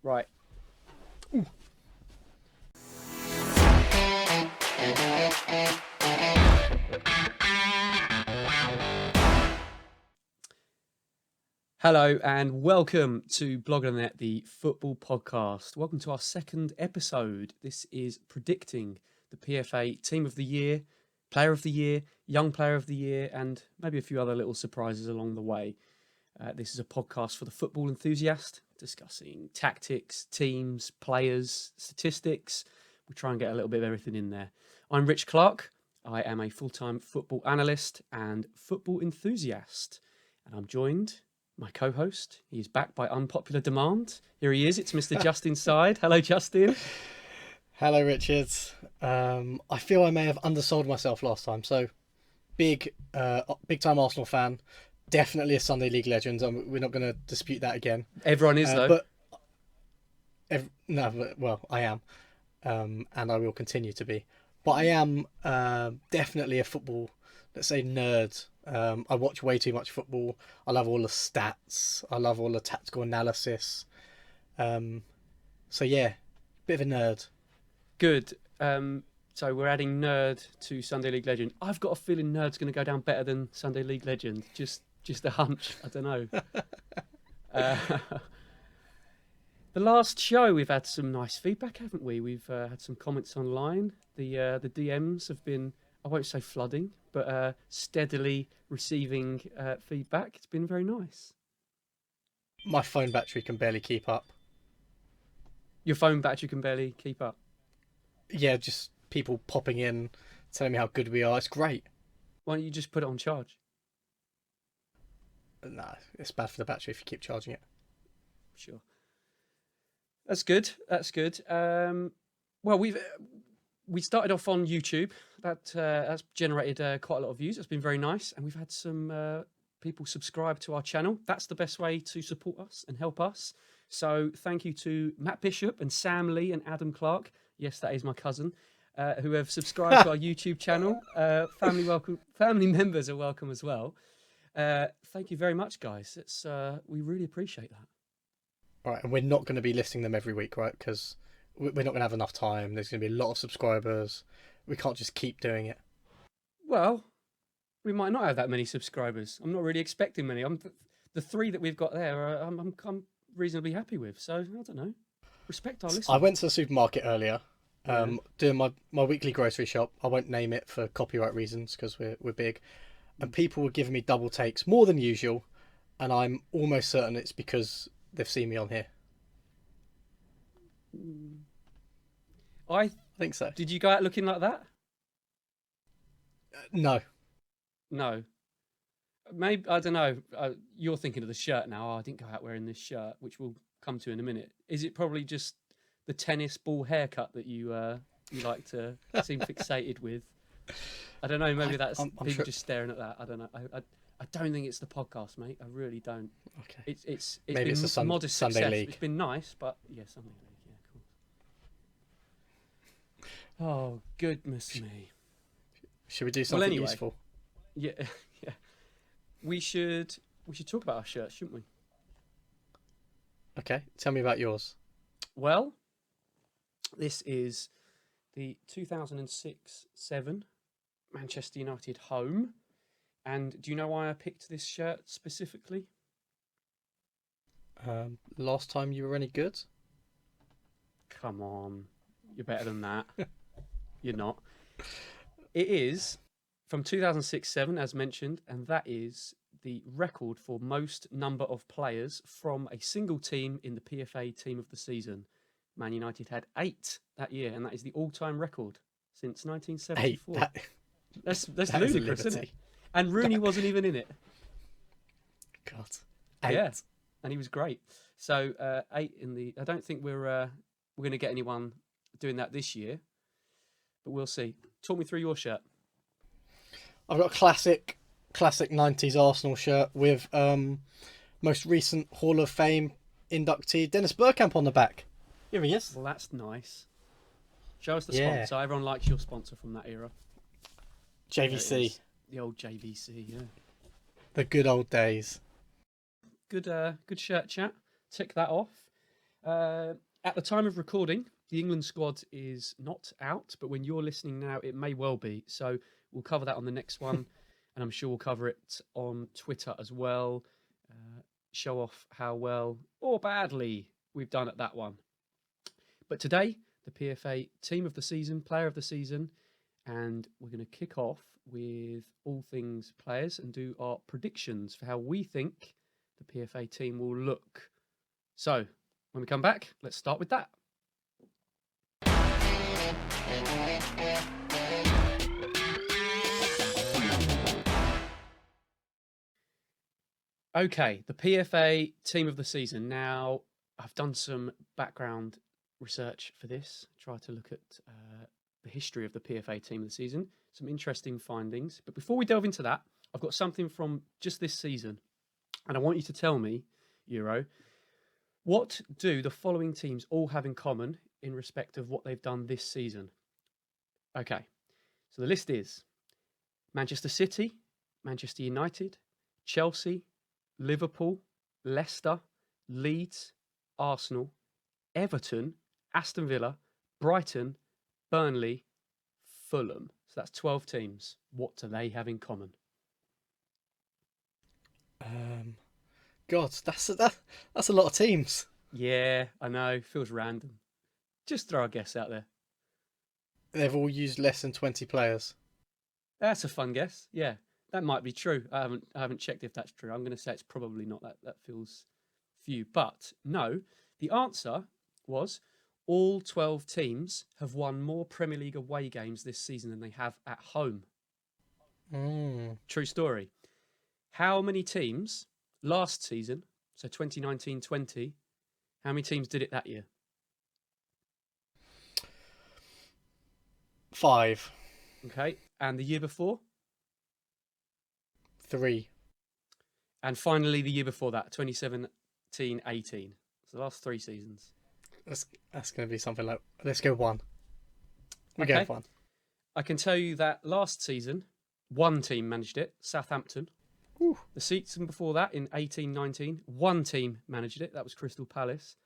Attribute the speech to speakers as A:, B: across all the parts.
A: Right. Ooh. Hello and welcome to Blog on the Net, the football podcast. Welcome to our second episode. This is predicting the PFA Team of the Year, Player of the Year, Young Player of the Year, and maybe a few other little surprises along the way. This is a podcast for the football enthusiast, discussing tactics, teams, players, statistics. We try and get a little bit of everything in there. I'm Rich Clark. I am a full-time football analyst and football enthusiast. And I'm joined, my co-host, he's back by unpopular demand. Here he is, it's Mr. Justin Side. Hello, Justin.
B: Hello, Richard. I feel I may have undersold myself last time. So, big time Arsenal fan. Definitely a Sunday League legend. We're not going to dispute that again.
A: Everyone is, though.
B: Well, I am. And I will continue to be. But I am definitely a football, let's say, nerd. I watch way too much football. I love all the stats. I love all the tactical analysis. So, yeah, bit of a nerd.
A: Good. So we're adding nerd to Sunday League legend. I've got a feeling nerd's going to go down better than Sunday League legend. Just a hunch. I don't know. The last show, we've had some nice feedback, haven't we? We've had some comments online. The DMs have been, I won't say flooding, but steadily receiving feedback. It's been very nice.
B: My phone battery can barely keep up.
A: Your phone battery can barely keep up?
B: Yeah, just people popping in, telling me how good we are. It's great.
A: Why don't you just put it on charge?
B: Nah, it's bad for the battery if you keep charging it.
A: Sure. That's good. That's good. Well, we started off on YouTube. That's generated quite a lot of views. It's been very nice, and we've had some people subscribe to our channel. That's the best way to support us and help us. So thank you to Matt Bishop and Sam Lee and Adam Clark. Yes, that is my cousin, who have subscribed to our YouTube channel. Family members are welcome as well. Thank you very much, guys. We really appreciate that.
B: All right, and we're not going to be listing them every week, right? Because we're not going to have enough time. There's going to be a lot of subscribers. We can't just keep doing it.
A: Well, we might not have that many subscribers. I'm not really expecting many. The three that we've got there, I'm reasonably happy with. So, I don't know. Respect our listeners.
B: I went to the supermarket earlier, doing my weekly grocery shop. I won't name it for copyright reasons because we're big. And people were giving me double takes, more than usual. And I'm almost certain it's because they've seen me on here.
A: I
B: think so.
A: Did you go out looking like that?
B: No.
A: No. Maybe, I don't know. You're thinking of the shirt now. I didn't go out wearing this shirt, which we'll come to in a minute. Is it probably just the tennis ball haircut that you like to seem fixated with? I don't know. Maybe that's people sure. Just staring at that. I don't know. I don't think it's the podcast, mate. I really don't.
B: Okay.
A: It's
B: maybe
A: been
B: it's a
A: modest
B: Sunday
A: success.
B: League.
A: It's been nice, but yeah, Sunday League. Yeah, cool. Oh goodness me.
B: Should we do something useful?
A: Yeah. We should talk about our shirts, shouldn't we?
B: Okay. Tell me about yours.
A: Well, this is the 2006-07 Manchester United home. And do you know why I picked this shirt specifically?
B: Last time you were any good?
A: Come on. You're better than that. You're not. It is from 2006-07, as mentioned, and that is the record for most number of players from a single team in the PFA Team of the season. Man United had 8 that year, and that is the all-time record since 1974.
B: 8?
A: That's ludicrous, isn't it? And Rooney wasn't even in it.
B: God. 8.
A: Yeah, and he was great. So 8 in the. I don't think we're going to get anyone doing that this year, but we'll see. Talk me through your shirt.
B: I've got a classic 90s Arsenal shirt with most recent Hall of Fame inductee Dennis Bergkamp on the back. Here he is.
A: Well, that's nice. Show us the sponsor. Everyone likes your sponsor from that era.
B: JVC.
A: The old JVC, yeah.
B: The good old days.
A: Good shirt chat. Tick that off. At the time of recording, the England squad is not out, but when you're listening now, it may well be. So we'll cover that on the next one, and I'm sure we'll cover it on Twitter as well. Show off how well or badly we've done at that one. But today, the PFA Team of the Season, Player of the Season, and we're going to kick off with all things players and do our predictions for how we think the PFA team will look. So, when we come back, let's start with that. Okay, the PFA Team of the Season. Now, I've done some background research for this, tried to look at the history of the PFA Team of the Season, some interesting findings. But before we delve into that, I've got something from just this season, and I want you to tell me, Euro, what do the following teams all have in common in respect of what they've done this season? Okay, so the list is Manchester City, Manchester United, Chelsea, Liverpool, Leicester, Leeds, Arsenal, Everton, Aston Villa, Brighton, Burnley, Fulham. So that's 12 teams. What do they have in common?
B: God, that's a lot of teams.
A: Yeah, I know. Feels random. Just throw a guess out there.
B: They've all used less than 20 players.
A: That's a fun guess. Yeah, that might be true. I haven't checked if that's true. I'm going to say it's probably not. That feels few. But no, the answer was all 12 teams have won more Premier League away games this season than they have at home. True story. How many teams last season, so 2019-20, how many teams did it that year?
B: 5.
A: Okay. And the year before?
B: 3.
A: And finally, the year before that, 2017-18. So the last 3 seasons.
B: That's going to be something like, let's go 1. We
A: Okay.
B: go 1.
A: I can tell you that last season, one team managed it, Southampton.
B: Ooh.
A: The season before that, in 18-19, one team managed it. That was Crystal Palace.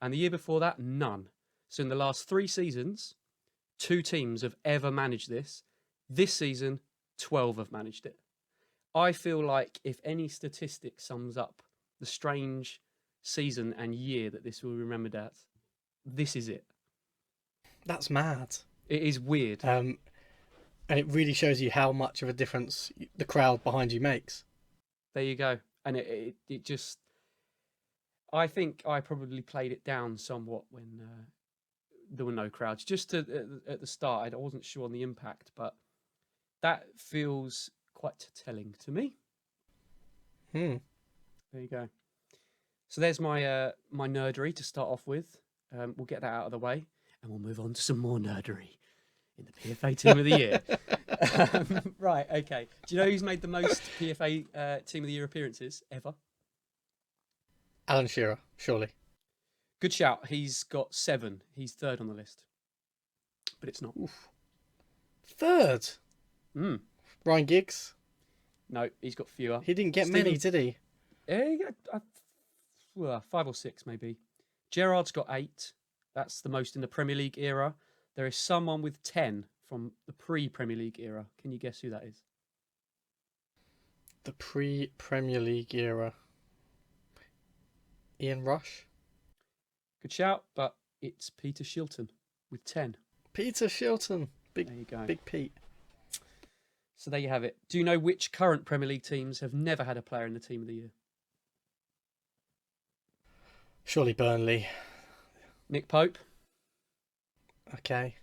A: And the year before that, none. So in the last 3 seasons, 2 teams have ever managed this. This season, 12 have managed it. I feel like if any statistic sums up the strange season and year that this will be remembered as, this is it.
B: That's mad.
A: It is weird.
B: And it really shows you how much of a difference the crowd behind you makes.
A: There you go. And it just, I think I probably played it down somewhat when there were no crowds. Just at the start, I wasn't sure on the impact, but that feels quite telling to me. There you go. So there's my my nerdery to start off with. We'll get that out of the way, and we'll move on to some more nerdery in the PFA Team of the Year. Right, okay. Do you know who's made the most PFA Team of the Year appearances ever?
B: Alan Shearer, surely.
A: Good shout. He's got 7. He's 3rd on the list. But it's not.
B: Oof. 3rd? Ryan Giggs?
A: No, he's got fewer.
B: He didn't get many, did he?
A: Well, 5 or 6 maybe. Gerrard's got 8. That's the most in the Premier League era. There is someone with 10 from the pre-Premier League era. Can you guess who that is?
B: The pre-Premier League era. Ian Rush?
A: Good shout, but it's Peter Shilton with 10.
B: Peter Shilton.
A: There you go.
B: Big Pete.
A: So there you have it. Do you know which current Premier League teams have never had a player in the Team of the Year?
B: Surely Burnley.
A: Nick Pope.
B: Okay.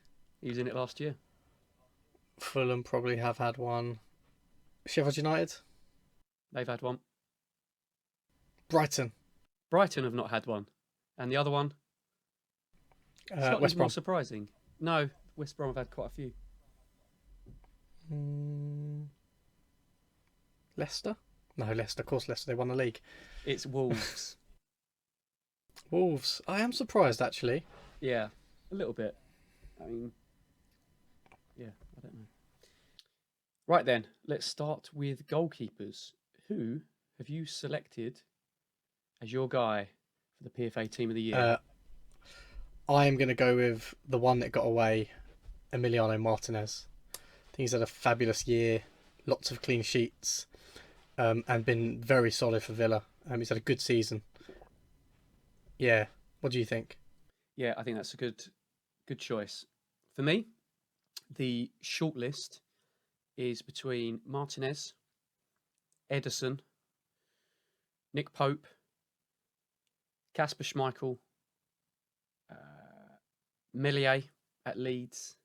A: He was in it last year.
B: Fulham probably have had one. Sheffield United?
A: They've had one.
B: Brighton?
A: Brighton have not had one. And the other one? Slightly
B: West Brom.
A: more surprising. No, West Brom have had quite a few.
B: Leicester? No, Leicester. Of course, Leicester. They won the league.
A: It's Wolves.
B: Wolves. I am surprised, actually.
A: Yeah, a little bit. I mean, yeah, I don't know. Right then, let's start with goalkeepers. Who have you selected as your guy for the PFA Team of the Year?
B: I am going to go with the one that got away, Emiliano Martinez. I think he's had a fabulous year, lots of clean sheets, and been very solid for Villa. He's had a good season. Yeah. What do you think?
A: Yeah, I think that's a good choice. For me, the shortlist is between Martinez, Edison, Nick Pope, Kasper Schmeichel, Millier at Leeds,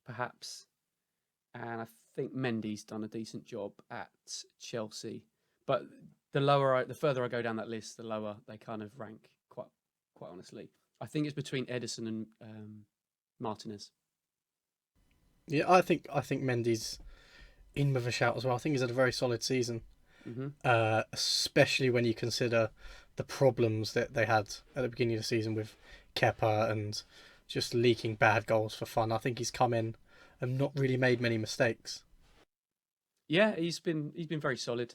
A: perhaps, and I think Mendy's done a decent job at Chelsea. But the further I go down that list, the lower they kind of rank. Quite honestly, I think it's between Edison and Martinez.
B: Yeah, I think Mendy's in with a shout as well. I think he's had a very solid season,
A: Hmm.
B: especially when you consider the problems that they had at the beginning of the season with Kepa and just leaking bad goals for fun. I think he's come in and not really made many mistakes.
A: Yeah, he's been very solid,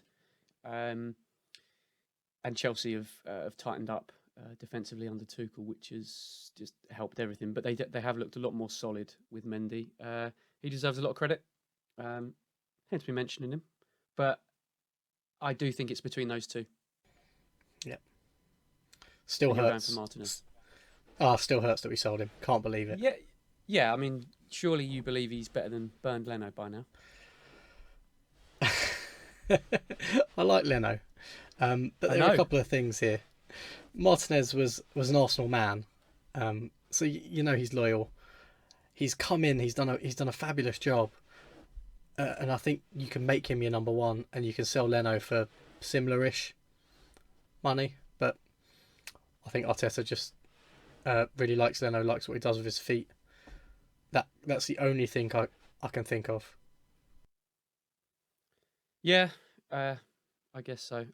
A: um, and Chelsea have tightened up defensively under Tuchel, which has just helped everything. But they have looked a lot more solid with Mendy. He deserves a lot of credit. Hence me mentioning him, but I do think it's between those two.
B: Yeah, still
A: And you're going for
B: hurts.
A: Martinez.
B: Still hurts that we sold him. Can't believe it.
A: Yeah, yeah. I mean, surely you believe he's better than Bernd Leno by now.
B: I like Leno, but
A: I
B: there are a
A: know.
B: couple of things here. Martinez was an Arsenal man, so you know he's loyal. He's come in. He's done a fabulous job, and I think you can make him your number one, and you can sell Leno for similar-ish money. But I think Arteta just really likes Leno, likes what he does with his feet. That's the only thing I can think of.
A: Yeah, I guess so.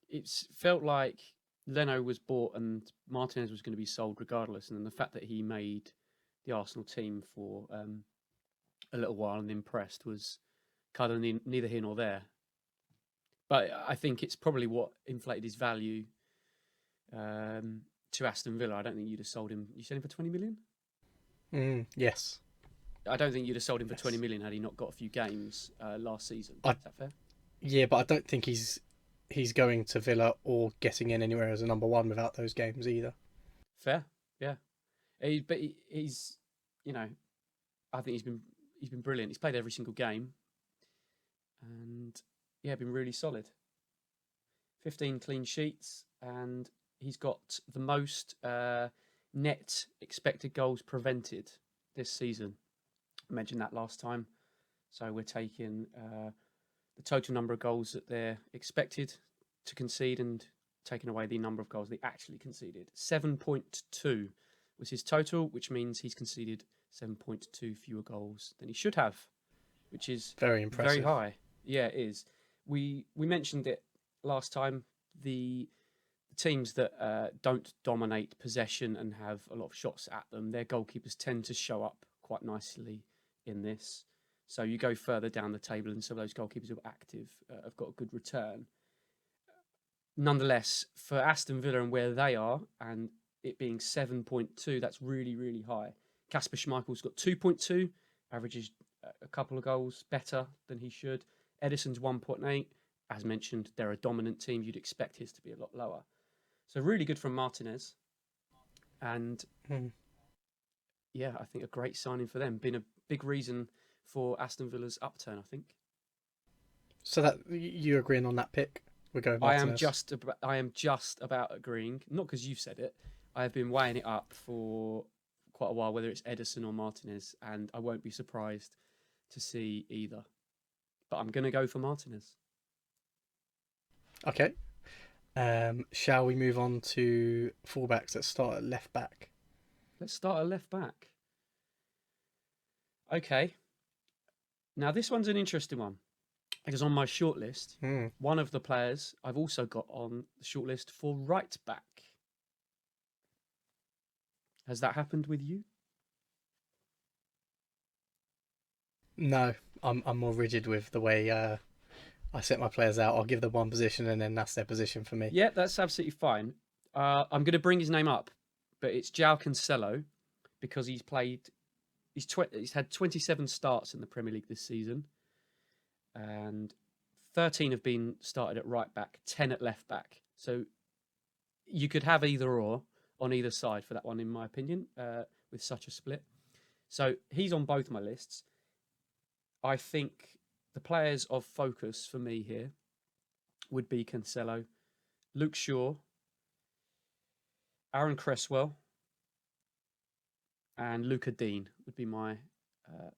A: It's felt like Leno was bought and Martinez was going to be sold regardless, and then the fact that he made the Arsenal team for a little while and impressed was kind of neither here nor there. But I think it's probably what inflated his value to Aston Villa. I don't think you'd have sold him. You sold him for 20 million.
B: Yes,
A: I don't think you'd have sold him for 20
B: yes.
A: million had he not got a few games last season.
B: I
A: Is that fair?
B: Yeah, but I don't think he's going to Villa or getting in anywhere as a number one without those games either.
A: Fair, yeah. He's, you know, I think he's been brilliant. He's played every single game, and yeah, been really solid. 15 clean sheets, and he's got the most net expected goals prevented this season. I mentioned that last time. So we're taking the total number of goals that they're expected to concede and taking away the number of goals they actually conceded. 7.2 was his total, which means he's conceded 7.2 fewer goals than he should have, which is
B: Very
A: very
B: impressive.
A: high. Yeah, it is. We mentioned it last time. The teams that don't dominate possession and have a lot of shots at them, their goalkeepers tend to show up quite nicely in this. So you go further down the table, and some of those goalkeepers who are active have got a good return. Nonetheless, for Aston Villa and where they are, and it being 7.2, that's really, really high. Kasper Schmeichel's got 2.2, averages a couple of goals better than he should. Edison's 1.8. As mentioned, they're a dominant team. You'd expect his to be a lot lower. So really good from Martinez. And
B: Hmm.
A: yeah, I think a great signing for them. Been a big reason for Aston Villa's upturn, I think.
B: So that you're agreeing on that pick? We go with Martinez.
A: I am just about agreeing, not because you've said it. I have been weighing it up for quite a while, whether it's Edison or Martinez, and I won't be surprised to see either. But I'm going to go for Martinez.
B: Okay. Shall we move on to fullbacks? Let's start at left back.
A: Let's start at left back. Okay. Now, this one's an interesting one because on my shortlist,
B: Hmm.
A: one of the players I've also got on the shortlist for right back. Has that happened with you?
B: No, I'm more rigid with the way I set my players out. I'll give them one position and then that's their position for me.
A: Yeah, that's absolutely fine. I'm going to bring his name up but it's João Cancelo because he's had 27 starts in the Premier League this season, and 13 have been started at right back, 10 at left back. So you could have either or on either side for that one, in my opinion, with such a split. So he's on both my lists. I think the players of focus for me here would be Cancelo, Luke Shaw, Aaron Cresswell, and Luca Dean would be my uh,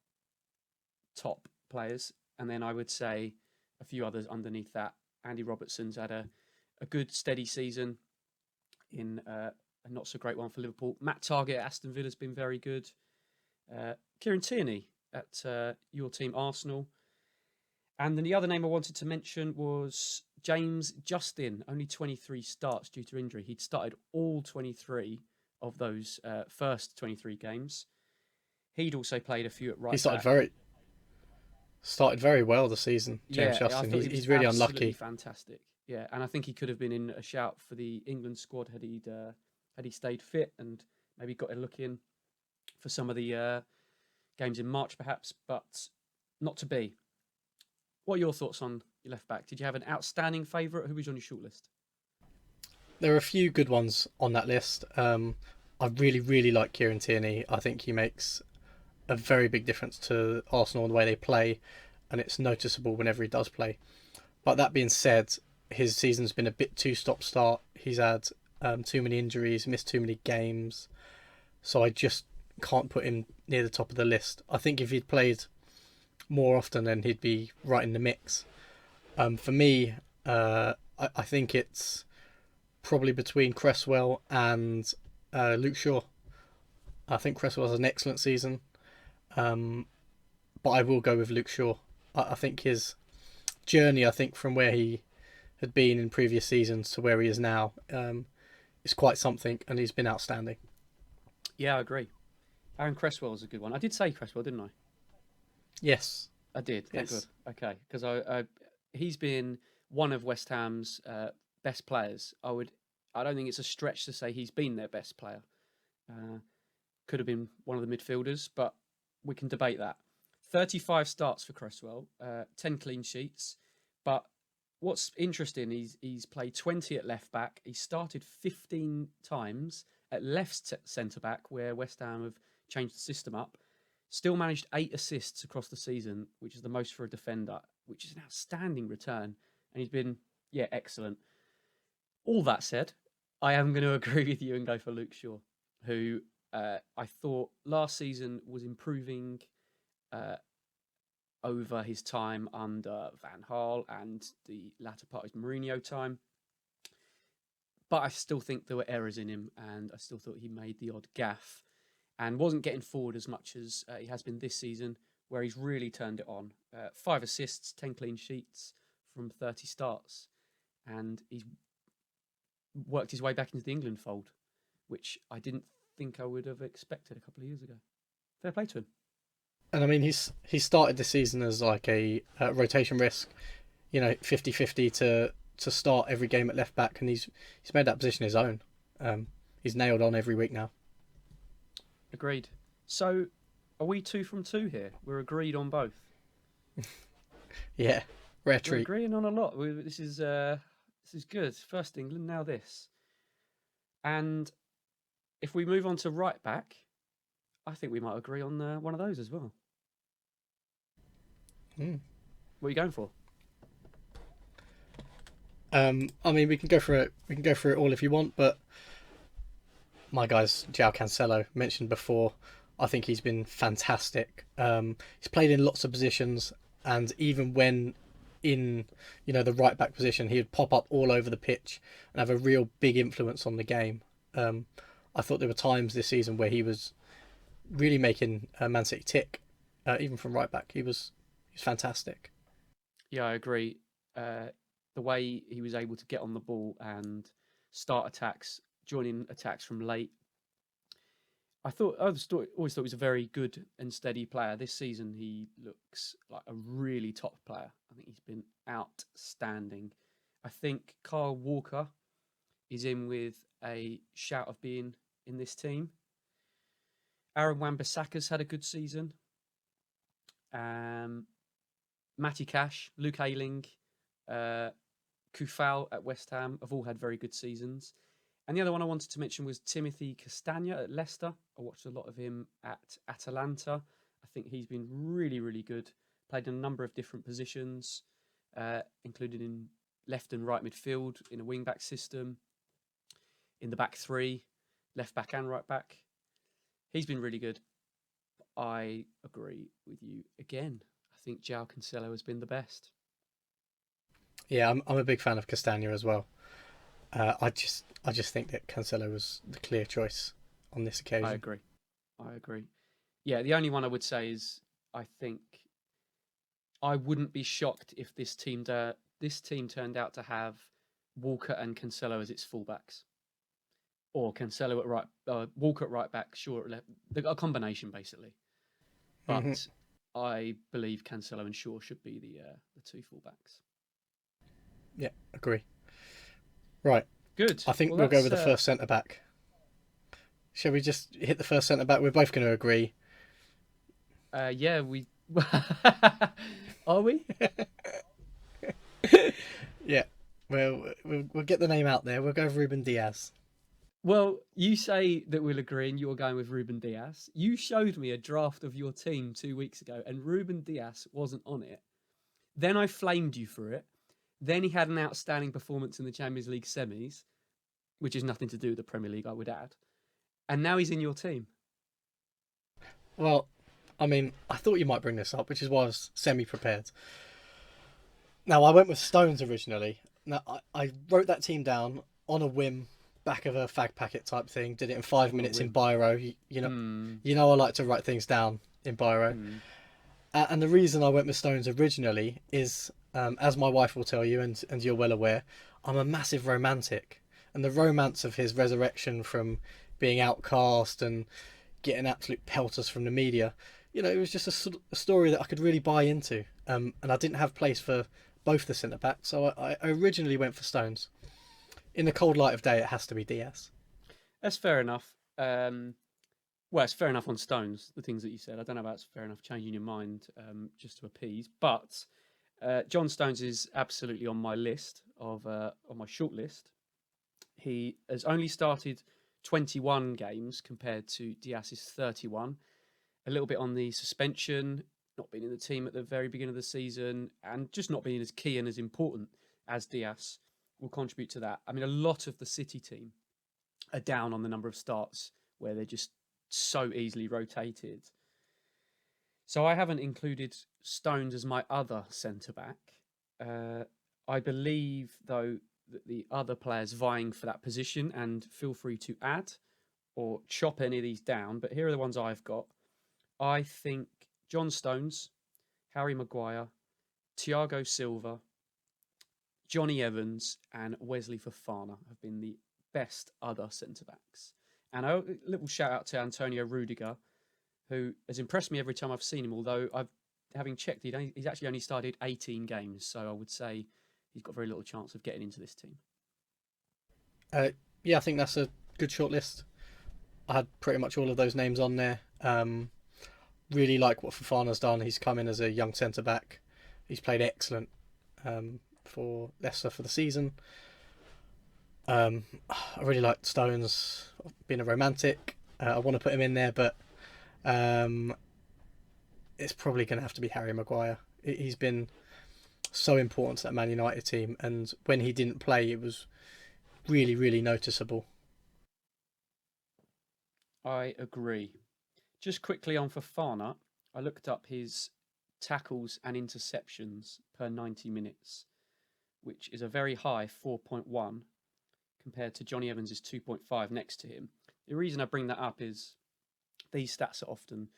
A: top players. And then I would say a few others underneath that. Andy Robertson's had a good, steady season in a not so great one for Liverpool. Matt Targett at Aston Villa has been very good. Kieran Tierney at your team, Arsenal. And then the other name I wanted to mention was James Justin, only 23 starts due to injury. He'd started all 23 of those first 23 games. He'd also played a few at right
B: He
A: back.
B: started very well the season, James
A: Yeah, I
B: Justin.
A: thought
B: He's really
A: absolutely
B: unlucky.
A: fantastic. Yeah, and I think he could have been in a shout for the England squad had he stayed fit and maybe got a look in for some of the games in March, perhaps, but not to be. What are your thoughts on your left back? Did you have an outstanding favourite? Who was on your shortlist?
B: There are a few good ones on that list. I really, really like Kieran Tierney. I think he makes a very big difference to Arsenal and the way they play, and it's noticeable whenever he does play. But that being said, his season's been a bit too stop-start. He's had too many injuries, missed too many games, so I just can't put him near the top of the list. I think if he'd played more often, then he'd be right in the mix. For me, I think it's probably between Cresswell and Luke Shaw. I think Cresswell has an excellent season, but I will go with Luke Shaw. I think his journey, from where he had been in previous seasons to where he is now, is quite something, and he's been outstanding.
A: Yeah, I agree. Aaron Cresswell is a good one. I did say Cresswell, didn't I?
B: Yes,
A: I did. Thank
B: yes.
A: God. Okay, because he's been one of West Ham's best players. I don't think it's a stretch to say he's been their best player. Uh, could have been one of the midfielders, but we can debate that. 35 starts for Cresswell, 10 clean sheets. But what's interesting, he's played 20 at left back. He started 15 times at left centre back, where West Ham have changed the system up. Still managed 8 assists across the season, which is the most for a defender, which is an outstanding return. And he's been, yeah, excellent. All that said, I am going to agree with you and go for Luke Shaw, who I thought last season was improving uh, over his time under Van Gaal and the latter part of his Mourinho time. But I still think there were errors in him, and I still thought he made the odd gaff and wasn't getting forward as much as he has been this season, where he's really turned it on. 5 assists, 10 clean sheets from 30 starts, and he's worked his way back into the England fold, which I didn't think I would have expected a couple of years ago. Fair play to him.
B: And I mean, he started the season as like a rotation risk, 50-50 to start every game at left back, and he's made that position his own. He's nailed on every week now.
A: Agreed. So, are we 2 from 2 here? We're agreed on both.
B: Yeah, rare
A: We're
B: treat.
A: agreeing on a lot. This is good. First England, now this. And if we move on to right back, I think we might agree on one of those as well.
B: Mm.
A: What are you going for?
B: I mean, we can go for it. We can go through it all if you want, but my guy's João Cancelo, mentioned before. I think he's been fantastic. He's played in lots of positions, and even when in the right back position, he would pop up all over the pitch and have a real big influence on the game. I thought there were times this season where he was really making Man City tick, even from right back. He's fantastic.
A: Yeah, I agree. The way he was able to get on the ball and start attacks, joining attacks from late. I always thought he was a very good and steady player. This season, he looks like a really top player. I think he's been outstanding. I think Kyle Walker is in with a shout of being in this team. Aaron Wan-Bissaka's had a good season. Matty Cash, Luke Ayling, Kufal at West Ham have all had very good seasons. And the other one I wanted to mention was Timothy Castagna at Leicester. I watched a lot of him at Atalanta. I think he's been really, really good. Played in a number of different positions, including in left and right midfield, in a wing-back system, in the back three, left back and right back. He's been really good. I agree with you again. I think João Cancelo has been the best.
B: Yeah, I'm a big fan of Castagna as well. I just think that Cancelo was the clear choice on this occasion.
A: I agree. Yeah, the only one I would say is I think I wouldn't be shocked if this team turned out to have Walker and Cancelo as its fullbacks, or Cancelo at right, Walker at right back, Shaw at left. They've got a combination basically, but I believe Cancelo and Shaw should be the two fullbacks.
B: Yeah, agree. Right.
A: Good.
B: I think we'll go with the first centre back. Shall we just hit the first centre back? We're both going to agree.
A: Yeah, we are we?
B: Yeah. Well, we'll get the name out there. We'll go with Ruben Diaz.
A: Well, you say that we'll agree and you're going with Ruben Diaz. You showed me a draft of your team 2 weeks ago and Ruben Diaz wasn't on it. Then I flamed you for it. Then he had an outstanding performance in the Champions League semis, which is nothing to do with the Premier League, I would add. And now he's in your team.
B: Well, I mean, I thought you might bring this up, which is why I was semi-prepared. Now, I went with Stones originally. Now, I wrote that team down on a whim, back of a fag packet type thing. Did it in 5 minutes in biro. You know, I like to write things down in biro. And the reason I went with Stones originally is, as my wife will tell you, and you're well aware, I'm a massive romantic. And the romance of his resurrection from being outcast and getting absolute pelters from the media, you know, it was just a story that I could really buy into. And I didn't have place for both the centre-backs, so I originally went for Stones. In the cold light of day, it has to be Diaz.
A: That's fair enough. Well, it's fair enough on Stones, the things that you said. I don't know about it's fair enough changing your mind just to appease. But John Stones is absolutely on my list on my short list. He has only started 21 games compared to Diaz's 31. A little bit on the suspension, not being in the team at the very beginning of the season, and just not being as key and as important as Diaz will contribute to that. I mean, a lot of the City team are down on the number of starts where they're just so easily rotated. So I haven't included Stones as my other centre-back. I believe, though, that the other players vying for that position, and feel free to add or chop any of these down, but here are the ones I've got. I think John Stones, Harry Maguire, Thiago Silva, Johnny Evans and Wesley Fofana have been the best other centre-backs. And a little shout out to Antonio Rudiger, who has impressed me every time I've seen him, although having checked, he's actually only started 18 games, so I would say he's got very little chance of getting into this team.
B: Yeah, I think that's a good short list. I had pretty much all of those names on there. Really like what Fofana's done. He's come in as a young centre-back. He's played excellent for Leicester for the season. I really like Stones being a romantic. I want to put him in there, but it's probably going to have to be Harry Maguire. He's been so important to that Man United team, and when he didn't play, it was really, really noticeable.
A: I agree. Just quickly on Fofana, I looked up his tackles and interceptions per 90 minutes, which is a very high 4.1 compared to Johnny Evans' 2.5 next to him. The reason I bring that up is these stats are often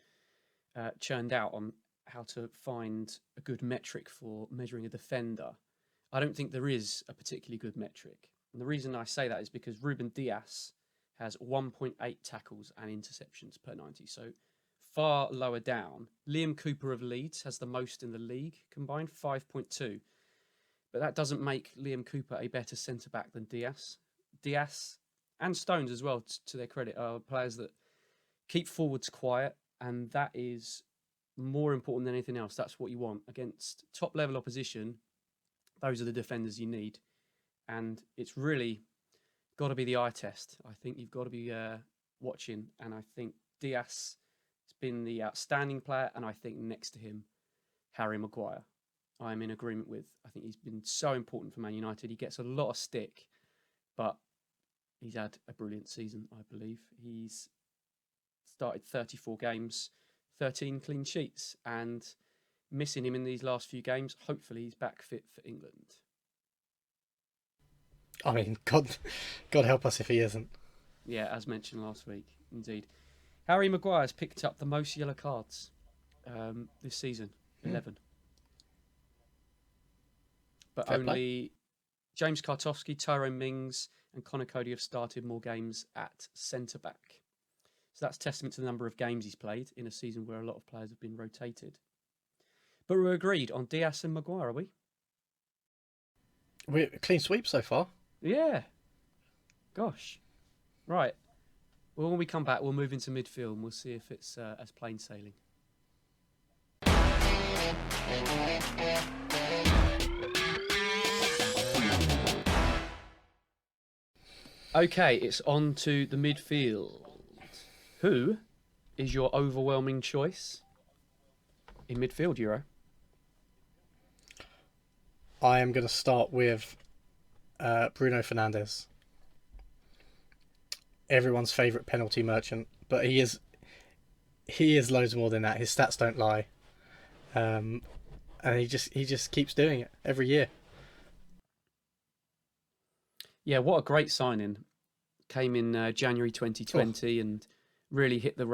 A: churned out on how to find a good metric for measuring a defender. I don't think there is a particularly good metric. And the reason I say that is because Ruben Diaz has 1.8 tackles and interceptions per 90. So far lower down. Liam Cooper of Leeds has the most in the league combined, 5.2. But that doesn't make Liam Cooper a better centre-back than Diaz. Diaz and Stones as well, to their credit, are players that keep forwards quiet, and that is more important than anything else. That's what you want against top level opposition. Those are the defenders you need, and it's really got to be the eye test. I think you've got to be watching, and I think Diaz has been the outstanding player, and I think next to him, Harry Maguire, I'm in agreement with. I think he's been so important for Man United. He gets a lot of stick, but he's had a brilliant season, I believe. He's started 34 games, 13 clean sheets, and missing him in these last few games. Hopefully he's back fit for England.
B: I mean, God help us if he isn't.
A: Yeah, as mentioned last week, indeed. Harry Maguire's picked up the most yellow cards this season, 11. But
B: Fair
A: only James Kartowski, Tyrone Mings and Conor Cody have started more games at centre-back. So that's testament to the number of games he's played in a season where a lot of players have been rotated. But we're agreed on Diaz and Maguire, are we?
B: We're a clean sweep so far.
A: Yeah. Gosh. Right. Well, when we come back, we'll move into midfield and we'll see if it's as plain sailing. Okay, it's on to the midfield. Who is your overwhelming choice in midfield, Euro?
B: I am going to start with Bruno Fernandes. Everyone's favourite penalty merchant, but he is loads more than that. His stats don't lie, and he just keeps doing it every year.
A: Yeah, what a great signing! Came in January 2020 and really hit the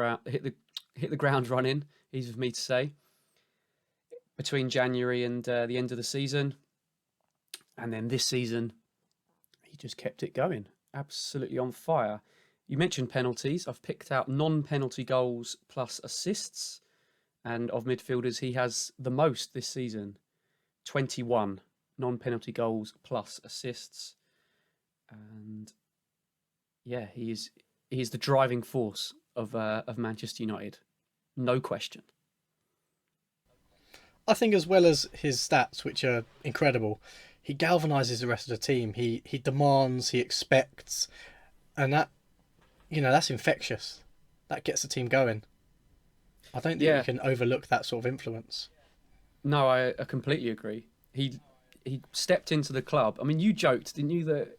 A: ground running. Easy for me to say. Between January and the end of the season, and then this season, he just kept it going. Absolutely on fire. You mentioned penalties. I've picked out non-penalty goals plus assists. And of midfielders, he has the most this season. 21 non-penalty goals plus assists. And yeah, he is the driving force of Manchester United. No question.
B: I think as well as his stats, which are incredible, he galvanises the rest of the team. He demands, he expects, and that's infectious. That gets the team going. I don't think you can overlook that sort of influence.
A: No, I completely agree. He stepped into the club. I mean, you joked, didn't you, that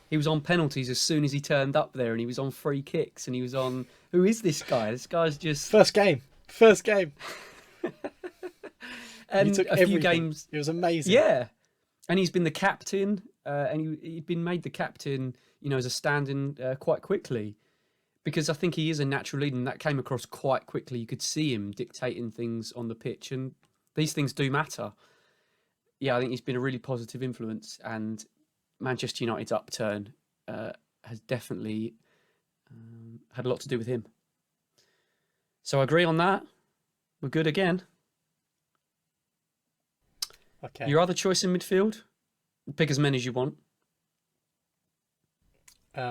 A: he was on penalties as soon as he turned up there, and he was on free kicks, and he was on... Who is this guy? This guy's just...
B: First game.
A: And
B: he took
A: a few
B: everything.
A: games...
B: It was amazing.
A: Yeah. And he's been the captain, and he'd been made the captain, as a stand-in quite quickly. Because I think he is a natural leader, and that came across quite quickly. You could see him dictating things on the pitch, and these things do matter. Yeah, I think he's been a really positive influence, and Manchester United's upturn has definitely had a lot to do with him. So I agree on that. We're good again.
B: Okay.
A: Your other choice in midfield? Pick as many as you want.
B: I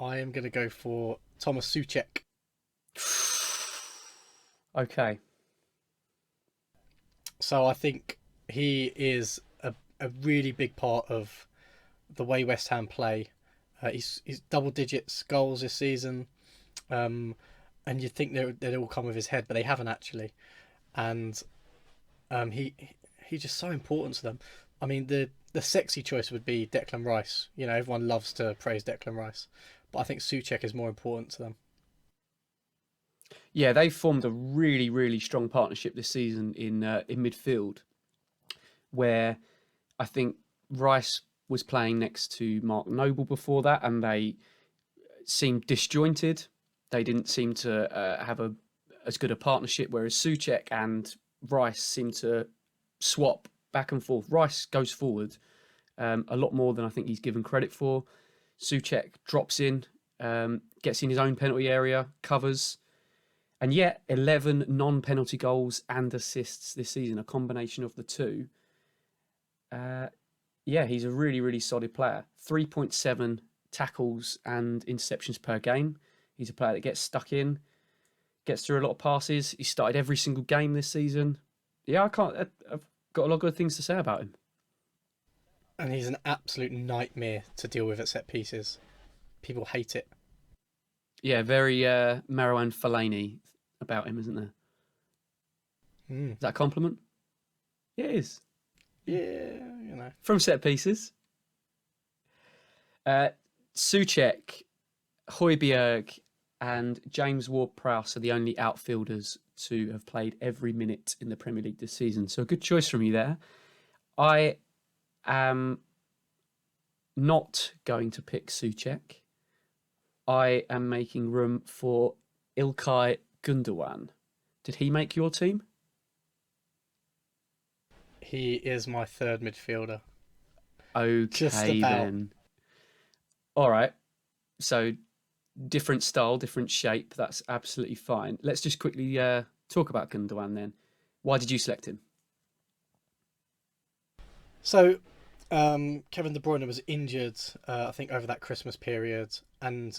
B: am going to go for Thomas Souček.
A: Okay.
B: So I think he is a really big part of the way West Ham play. He's double digits goals this season, and you'd think they'd all come with his head, but they haven't actually. And he's just so important to them. I mean, the sexy choice would be Declan Rice. Everyone loves to praise Declan Rice, but I think Souček is more important to them.
A: Yeah, they formed a really, really strong partnership this season in midfield, where I think Rice was playing next to Mark Noble before that, and they seemed disjointed. They didn't seem to have as good a partnership, whereas Souček and Rice seem to swap back and forth. Rice goes forward a lot more than I think he's given credit for. Souček drops in, gets in his own penalty area, covers, and yet 11 non-penalty goals and assists this season, a combination of the two. Yeah, he's a really, really solid player. 3.7 tackles and interceptions per game. He's a player that gets stuck in, gets through a lot of passes. He started every single game this season. Yeah, I've got a lot of good things to say about him.
B: And he's an absolute nightmare to deal with at set pieces. People hate it.
A: Yeah, very Marouane Fellaini about him, isn't there?
B: Mm.
A: Is that a compliment? Yeah, it is.
B: Yeah,
A: From set pieces. Souček, Højbjerg, and James Ward-Prowse are the only outfielders to have played every minute in the Premier League this season. So a good choice from you there. I am not going to pick Souček. I am making room for İlkay Gundogan. Did he make your team?
B: He is my third midfielder.
A: Okay, then. All right. So different style, different shape. That's absolutely fine. Let's just quickly talk about Gundogan then. Why did you select him?
B: So, Kevin De Bruyne was injured, I think, over that Christmas period, and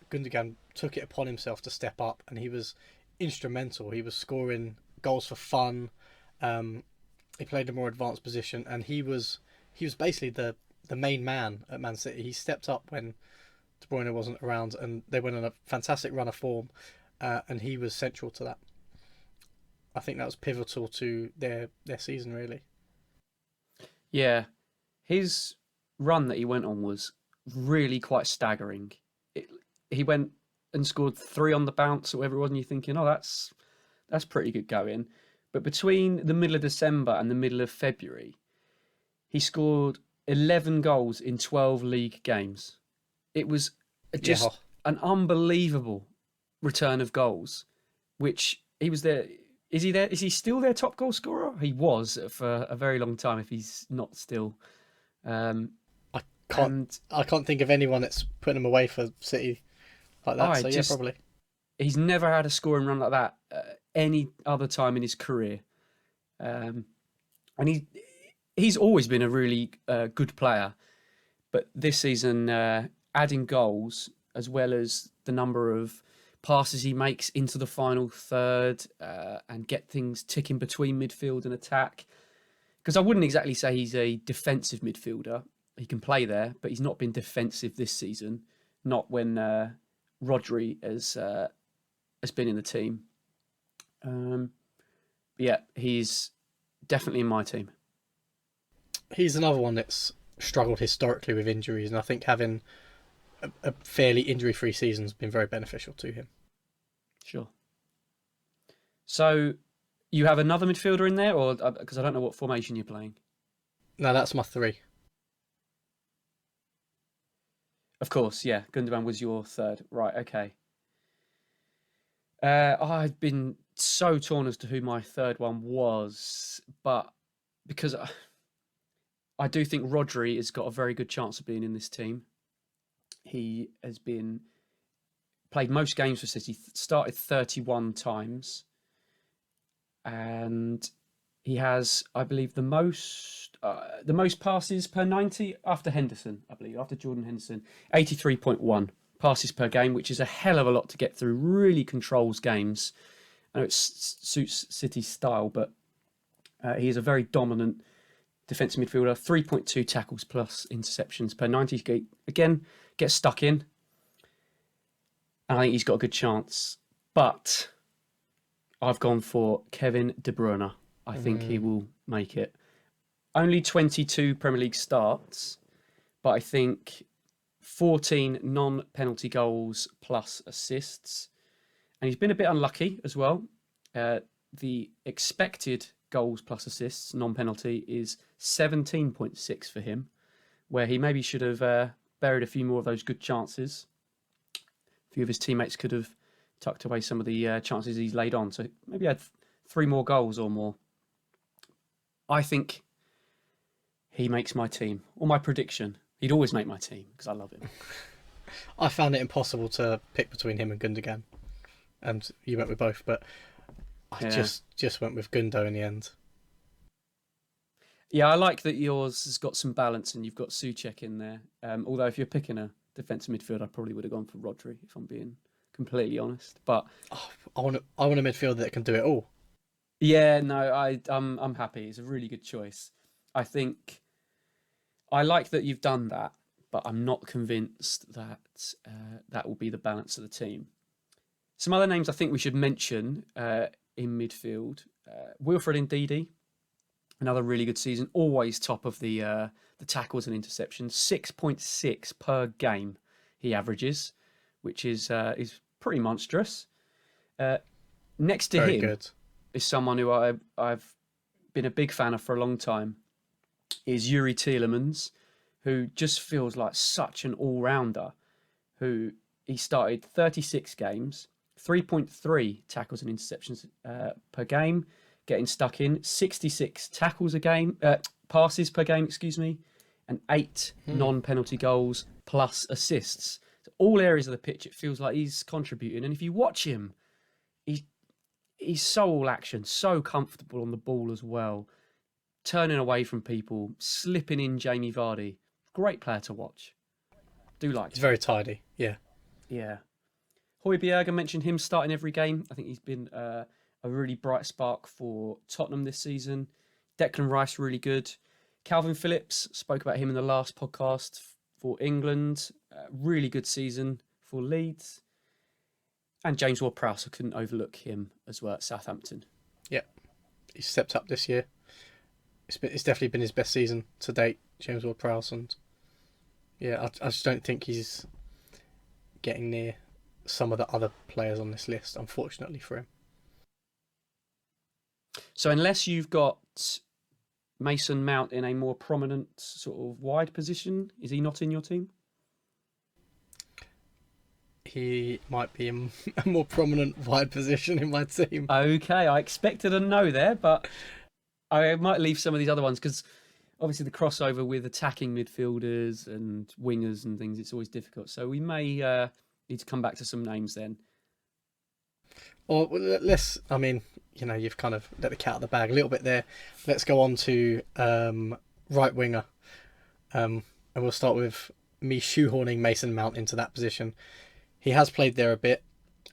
B: Gundogan took it upon himself to step up, and he was instrumental. He was scoring goals for fun. He played a more advanced position, and he was basically the main man at Man City. He stepped up when De Bruyne wasn't around, and they went on a fantastic run of form, and he was central to that. I think that was pivotal to their season, really.
A: Yeah, his run that he went on was really quite staggering. He went and scored 3 on the bounce or whatever it was, and you're thinking, oh, that's pretty good going. But between the middle of December and the middle of February, he scored 11 goals in 12 league games. It was just an unbelievable return of goals, which he was there. Is he there? Is he still their top goal scorer? He was for a very long time, if he's not still.
B: I can't think of anyone that's putting him away for City like that. Yeah, probably.
A: He's never had a scoring run like that any other time in his career, and he's always been a really good player. But this season, adding goals as well as the number of passes he makes into the final third and get things ticking between midfield and attack. Because I wouldn't exactly say he's a defensive midfielder. He can play there, but he's not been defensive this season. Not when Rodri has been in the team. Yeah, he's definitely in my team.
B: He's another one that's struggled historically with injuries, and I think having a fairly injury-free season has been very beneficial to him.
A: Sure. So you have another midfielder in there, or because I don't know what formation you're playing?
B: No, that's my 3.
A: Of course, yeah. Gundogan was your third. Right, okay. I've been so torn as to who my third one was, but because I do think Rodri has got a very good chance of being in this team. He has played most games for City, started 31 times, and he has, I believe, the most passes per 90 after Henderson, after Jordan Henderson, 83.1 passes per game, which is a hell of a lot to get through. Really controls games. I know it suits City's style, but he is a very dominant defensive midfielder. 3.2 tackles plus interceptions per 90. Again, gets stuck in. And I think he's got a good chance. But I've gone for Kevin De Bruyne. I think he will make it. Only 22 Premier League starts, but I think 14 non-penalty goals plus assists. And he's been a bit unlucky as well. The expected goals plus assists, non-penalty, is 17.6 for him, where he maybe should have buried a few more of those good chances. A few of his teammates could have tucked away some of the chances he's laid on. So maybe had 3 more goals or more. I think he makes my team, or my prediction. He'd always make my team because I love him.
B: I found it impossible to pick between him and Gundogan, and you went with both, but I just went with Gundo in the end.
A: Yeah, I like that yours has got some balance and you've got Souček in there. Although if you're picking a defensive midfield, I probably would have gone for Rodri, if I'm being completely honest. But
B: I want a midfielder that can do it all.
A: yeah, no, I'm happy. It's a really good choice. I think I like that you've done that, but I'm not convinced that that will be the balance of the team. Some other names I think we should mention in midfield: Wilfred Ndidi, another really good season, always top of the tackles and interceptions, 6.6 per game he averages, which is pretty monstrous. Next to
B: Very
A: him
B: good.
A: is someone who I've been a big fan of for a long time, is Yuri Tielemans, who just feels like such an all-rounder, who he started 36 games, 3.3 tackles and interceptions per game, getting stuck in, 66 tackles a game, passes per game, excuse me, and 8 non-penalty goals plus assists. So all areas of the pitch, it feels like he's contributing. And if you watch him, he's so all action, so comfortable on the ball as well, turning away from people, slipping in Jamie Vardy. Great player to watch. Do like
B: He's
A: him.
B: very tidy. Yeah.
A: Yeah. Højbjerg, I mentioned him starting every game. I think he's been a really bright spark for Tottenham this season. Declan Rice, really good. Calvin Phillips, spoke about him in the last podcast for England. Really good season for Leeds. And James Ward-Prowse, I couldn't overlook him as well at Southampton.
B: Yeah. He's stepped up this year. It's definitely been his best season to date, James Ward-Prowse, and yeah, I just don't think he's getting near some of the other players on this list, unfortunately for him.
A: So unless you've got Mason Mount in a more prominent sort of wide position, is he not in your team?
B: He might be in a more prominent wide position in my team.
A: Okay, I expected a no there, but I might leave some of these other ones because obviously the crossover with attacking midfielders and wingers and things, it's always difficult. So we may need to come back to some names then.
B: Or let's, I mean, you know, you've kind of let the cat out of the bag a little bit there. Let's go on to right winger. And we'll start with me shoehorning Mason Mount into that position. He has played there a bit,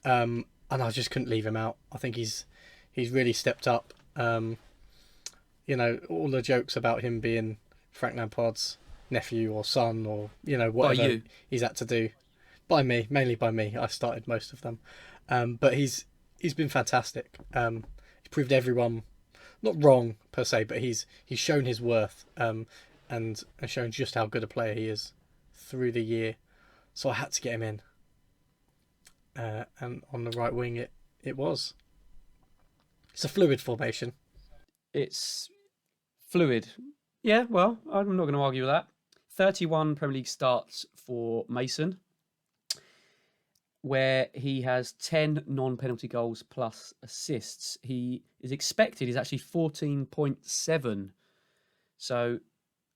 B: and I just couldn't leave him out. I think he's really stepped up. You know, all the jokes about him being Frank Lampard's nephew or son or, you know, whatever he's had to do. By me, mainly by me. I started most of them. But he's been fantastic. He's proved everyone not wrong per se, but he's shown his worth and shown just how good a player he is through the year. So I had to get him in. And on the right wing, it was. It's a fluid formation.
A: It's fluid. Yeah, well, I'm not going to argue with that. 31 Premier League starts for Mason, where he has 10 non-penalty goals plus assists. He is expected, he's actually 14.7. So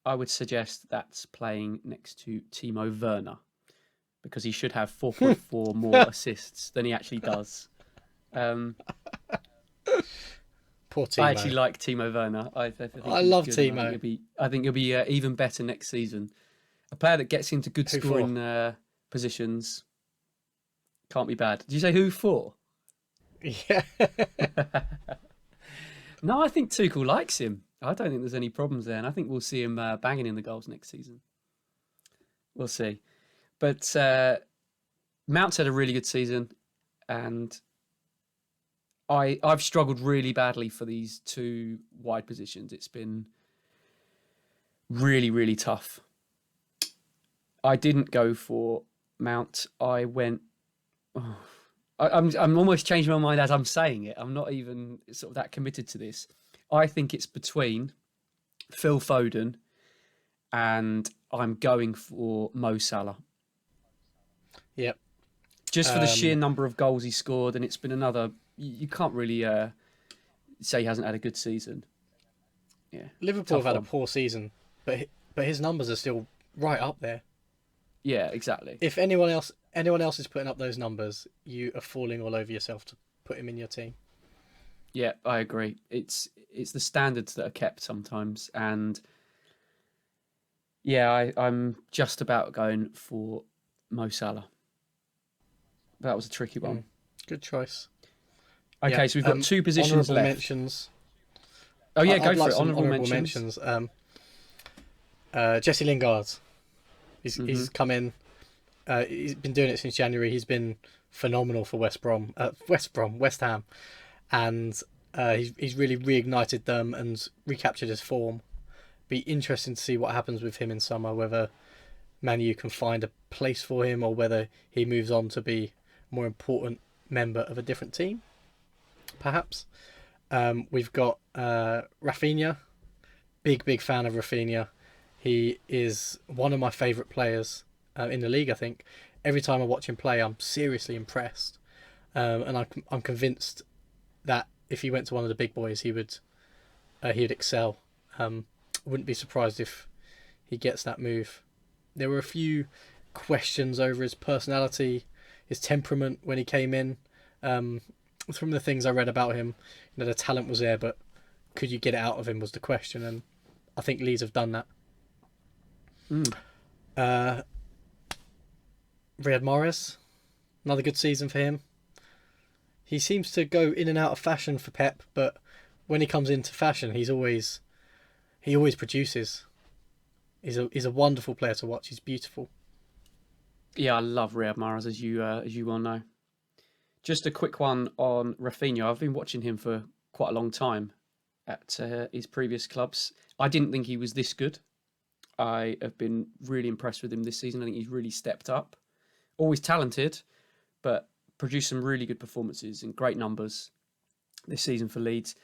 A: I would suggest that's playing next to Timo Werner, because he should have 4.4 more assists than he actually does.
B: Poor Timo.
A: I actually like Timo Werner. I
B: love Timo.
A: I think he'll be even better next season. A player that gets into good scoring positions can't be bad. Did you say who for?
B: Yeah.
A: No, I think Tuchel likes him. I don't think there's any problems there, and I think we'll see him banging in the goals next season. We'll see. But Mount's had a really good season, and I've struggled really badly for these two wide positions. It's been really, really tough. I didn't go for Mount. I went. Oh, I'm almost changing my mind as I'm saying it. I'm not even sort of that committed to this. I think it's between Phil Foden and I'm going for Mo Salah.
B: Yep.
A: Just for the sheer number of goals he scored, and it's been another. You can't really say he hasn't had a good season. Yeah,
B: Liverpool have had a poor season, but his numbers are still right up there.
A: Yeah, exactly.
B: If anyone else is putting up those numbers, you are falling all over yourself to put him in your team.
A: Yeah, I agree. It's the standards that are kept sometimes, and yeah, I'm just about going for Mo Salah. That was a tricky one.
B: Good choice.
A: Okay,
B: Yeah.
A: so we've got two positions
B: Honourable
A: left.
B: mentions.
A: Oh yeah, go
B: I'd
A: for
B: like
A: it.
B: some
A: Honourable
B: honourable
A: mentions.
B: mentions. Jesse Lingard. He's come in. He's been doing it since January. He's been phenomenal for West Ham, and he's really reignited them and recaptured his form. Be interesting to see what happens with him in summer. Whether Man U can find a place for him, or whether he moves on to be a more important member of a different team, perhaps. We've got Rafinha. Big fan of Rafinha. He is one of my favourite players in the league. I think every time I watch him play, I'm seriously impressed, and I'm convinced that if he went to one of the big boys, he'd excel. Wouldn't be surprised if he gets that move. There were a few questions over his personality, his temperament when he came in. From the things I read about him, the talent was there, but could you get it out of him was the question, and I think Leeds have done that. Riyad Mahrez, another good season for him. He seems to go in and out of fashion for Pep, but when he comes into fashion, he always produces. He's a wonderful player to watch. He's beautiful.
A: Yeah, I love Riyad Mahrez, as you well know. Just a quick one on Rafinha. I've been watching him for quite a long time at his previous clubs. I didn't think he was this good. I have been really impressed with him this season. I think he's really stepped up. Always talented, but produced some really good performances and great numbers this season for Leeds.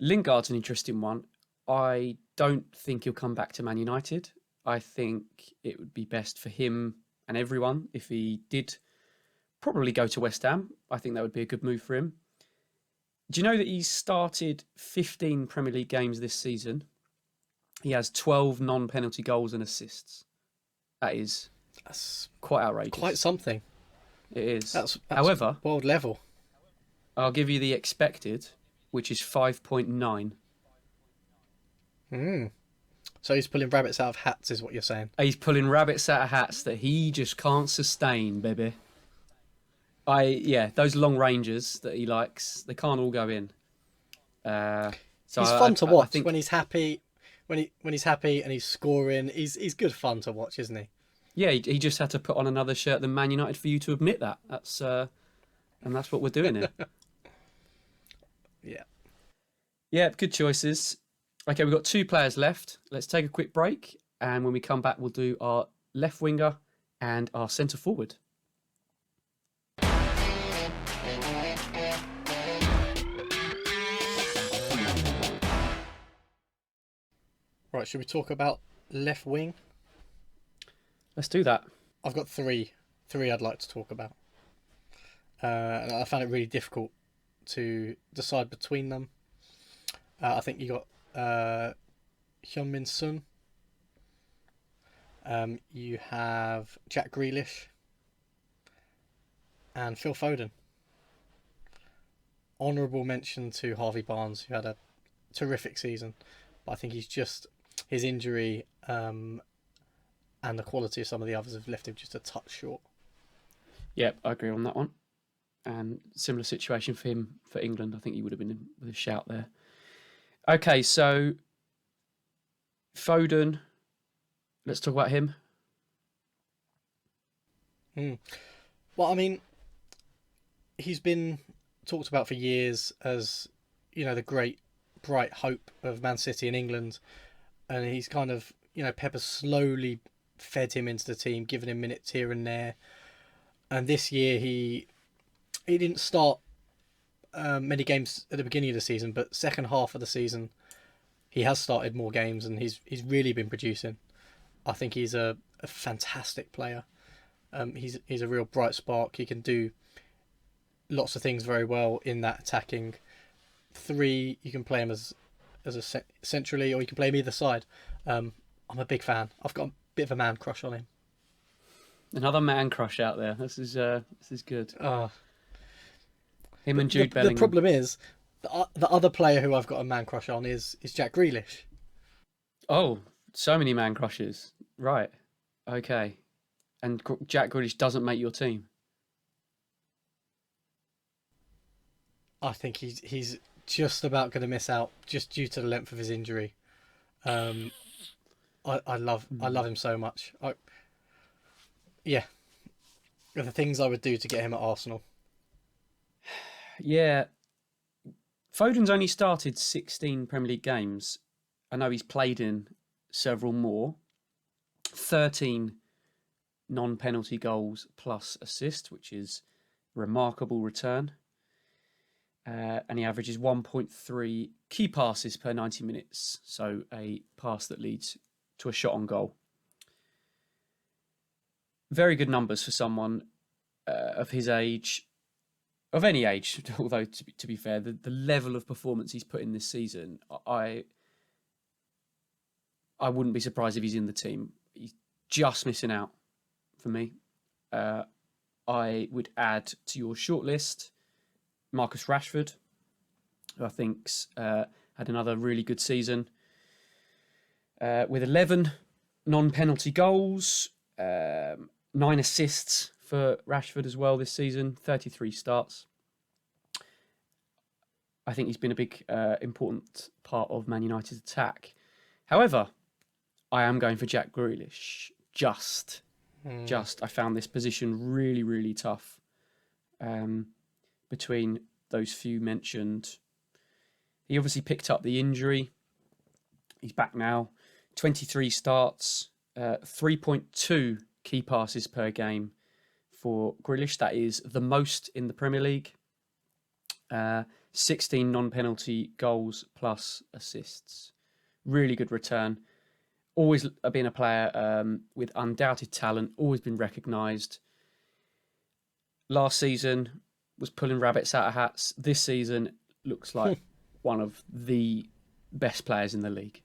A: Lingard's an interesting one. I don't think he'll come back to Man United. I think it would be best for him and everyone if he did probably go to West Ham. I think that would be a good move for him. Do you know that he's started 15 Premier League games this season? He has 12 non-penalty goals and assists. That's quite outrageous.
B: Quite something.
A: It is.
B: That's
A: However,
B: world level.
A: I'll give you the expected, which is 5.9.
B: So he's pulling rabbits out of hats, is what you're saying?
A: He's pulling rabbits out of hats that he just can't sustain, baby. Those long ranges that he likes, they can't all go in. So
B: he's fun to watch when he's happy. When he's happy and he's scoring, he's good fun to watch, isn't he?
A: Yeah, he just had to put on another shirt than Man United for you to admit that. That's what we're doing here.
B: Yeah.
A: Yeah, good choices. Okay, we've got two players left. Let's take a quick break, and when we come back, we'll do our left winger and our centre forward.
B: Right, should we talk about left wing?
A: Let's do that.
B: I've got three I'd like to talk about. And I found it really difficult to decide between them. I think you got Hyun-Min Son. You have Jack Grealish and Phil Foden. Honourable mention to Harvey Barnes, who had a terrific season, but I think his injury and the quality of some of the others have left him just a touch short.
A: Yeah, I agree on that one. And similar situation for him for England. I think he would have been in with a shout there. Okay, so Foden. Let's talk about him.
B: Well, I mean, he's been talked about for years as, the great, bright hope of Man City and England. And he's kind of, Pepper slowly fed him into the team, giving him minutes here and there. And this year he didn't start many games at the beginning of the season, but second half of the season he has started more games and he's really been producing. I think he's a fantastic player. He's a real bright spark. He can do lots of things very well in that attacking three. You can play him as a centrally, or you can play him either side. I'm a big fan. I've got a bit of a man crush on him.
A: Another man crush out there. This is good. Him and Jude
B: Bellingham.
A: Bellingham.
B: The problem is the other player who I've got a man crush on is Jack Grealish.
A: Oh, so many man crushes. Right. Okay. and Jack Grealish doesn't make your team?
B: I think he's just about going to miss out just due to the length of his injury. Um, I love him so much. Yeah, the things I would do to get him at Arsenal.
A: Yeah, Foden's only started 16 Premier League games. I know he's played in several more. 13 non-penalty goals plus assists, which is a remarkable return. And he averages 1.3 key passes per 90 minutes. So a pass that leads to a shot on goal. Very good numbers for someone of his age, of any age, although to be fair, the level of performance he's put in this season, I wouldn't be surprised if he's in the team. He's just missing out for me. I would add to your shortlist Marcus Rashford, who I think's had another really good season with 11 non-penalty goals, 9 assists for Rashford as well this season, 33 starts. I think he's been a big, important part of Man United's attack. However, I am going for Jack Grealish. Just. I found this position really, really tough between those few mentioned. He obviously picked up the injury. He's back now. 23 starts, 3.2 key passes per game for Grealish. That is the most in the Premier League. 16 non-penalty goals plus assists. Really good return. Always been a player with undoubted talent, always been recognised. Last season was pulling rabbits out of hats. This season looks like one of the best players in the league.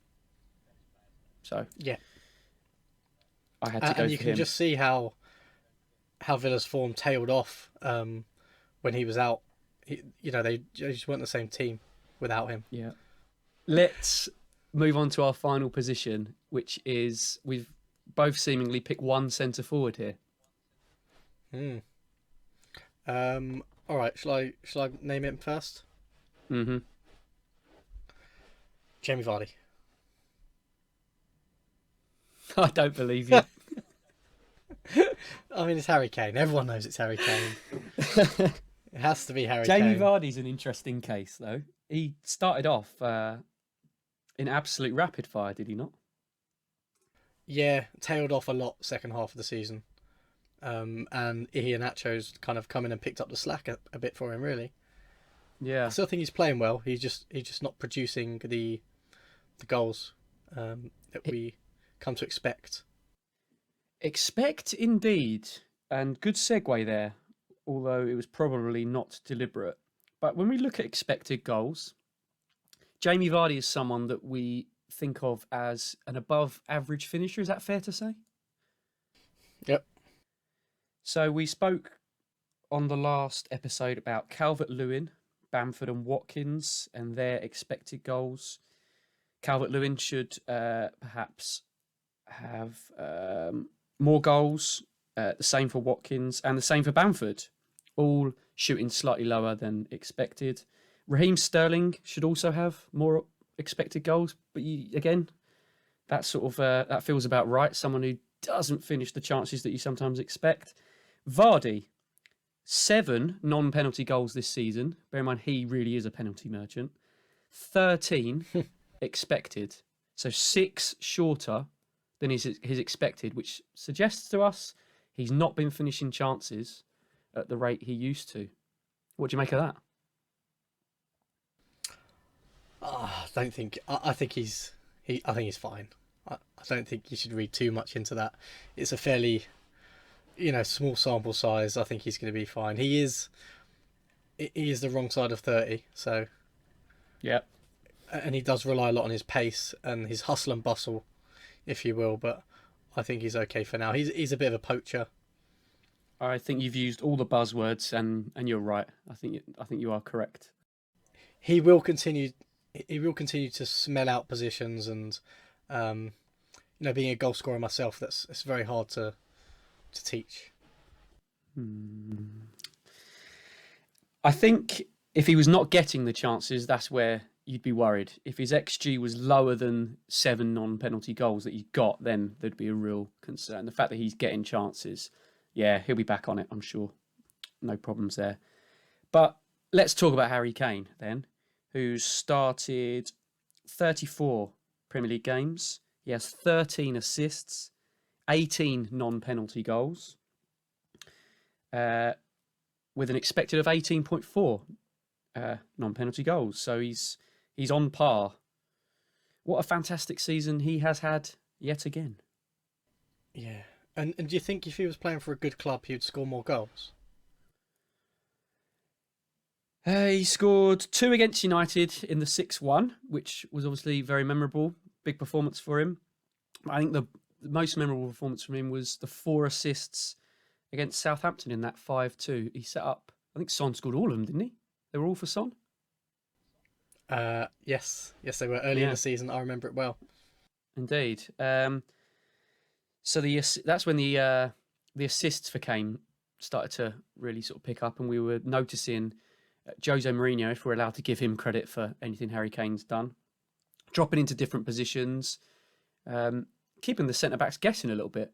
A: So
B: yeah,
A: I had to go for him.
B: And you can just see how Villa's form tailed off when he was out. They just weren't the same team without him.
A: Yeah. Let's move on to our final position, which is we've both seemingly picked one centre forward here.
B: All right. Shall I name him first?
A: Mm-hmm.
B: Jamie Vardy.
A: I don't believe you.
B: I mean, it's Harry Kane. Everyone knows it's Harry Kane. It has to be Harry
A: Jamie
B: Kane.
A: Vardy's an interesting case, though. He started off in absolute rapid fire, did he not?
B: Yeah, tailed off a lot second half of the season. And Iheanacho's kind of come in and picked up the slack a bit for him, really.
A: Yeah.
B: I still think he's playing well. He's just not producing the goals that we come to expect.
A: Expect indeed, and good segue there, although it was probably not deliberate. But when we look at expected goals, Jamie Vardy is someone that we think of as an above average finisher. Is that fair to say?
B: Yep.
A: So we spoke on the last episode about Calvert-Lewin, Bamford and Watkins and their expected goals. Calvert-Lewin should perhaps have more goals, the same for Watkins and the same for Bamford, all shooting slightly lower than expected. Raheem Sterling should also have more expected goals, but again, that sort of that feels about right. Someone who doesn't finish the chances that you sometimes expect. Vardy, 7 non-penalty goals this season. Bear in mind, he really is a penalty merchant. 13 expected, so 6 shorter than his expected, which suggests to us he's not been finishing chances at the rate he used to. What do you make of that?
B: I don't think. I think he's fine. I don't think you should read too much into that. It's a fairly, small sample size. I think he's going to be fine. He is the wrong side of 30, so
A: Yeah.
B: And he does rely a lot on his pace and his hustle and bustle, if you will. But I think he's okay for now. He's a bit of a poacher.
A: I think you've used all the buzzwords, and you're right. I think you are correct.
B: He will continue. He will continue to smell out positions, and being a goal scorer myself, it's very hard to to teach.
A: I think if he was not getting the chances, that's where you'd be worried. If his XG was lower than 7 non-penalty goals that he got, then there'd be a real concern. The fact that he's getting chances, yeah, he'll be back on it, I'm sure. No problems there. But let's talk about Harry Kane then, who's started 34 Premier League games. He has 13 assists, 18 non-penalty goals, with an expected of 18.4 non-penalty goals. So he's on par. What a fantastic season he has had yet again.
B: Yeah. And do you think if he was playing for a good club, he'd score more goals?
A: He scored 2 against United in the 6-1, which was obviously very memorable. Big performance for him. I think the most memorable performance from him was the 4 assists against Southampton in that 5-2. He set up, I think Son scored all of them, didn't he? They were all for Son?
B: Yes, they were early in the season. I remember it well.
A: Indeed. So that's when the assists for Kane started to really sort of pick up, and we were noticing Jose Mourinho, if we're allowed to give him credit for anything Harry Kane's done, dropping into different positions, keeping the centre backs guessing a little bit.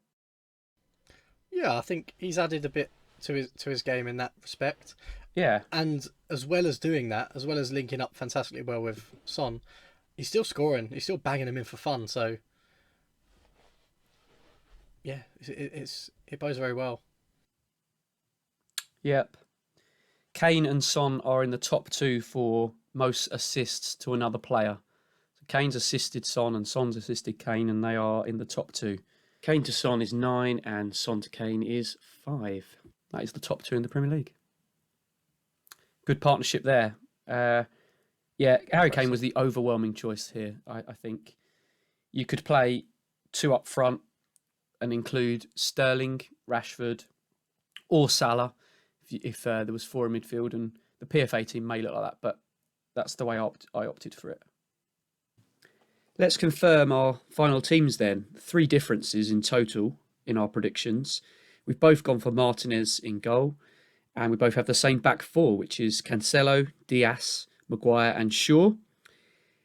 B: Yeah, I think he's added a bit to his game in that respect.
A: Yeah.
B: And as well as doing that, as well as linking up fantastically well with Son, he's still scoring. He's still banging him in for fun. So, yeah, it bodes very well.
A: Yep. Kane and Son are in the top 2 for most assists to another player. So Kane's assisted Son and Son's assisted Kane, and they are in the top 2. Kane to Son is 9 and Son to Kane is 5. That is the top 2 in the Premier League. Good partnership there. Harry Kane was the overwhelming choice here, I think. You could play 2 up front and include Sterling, Rashford, or Salah if there was 4 in midfield, and the PFA team may look like that, but that's the way I opted for it. Let's confirm our final teams then. 3 differences in total in our predictions. We've both gone for Martinez in goal, and we both have the same back 4, which is Cancelo, Diaz, Maguire and Shaw.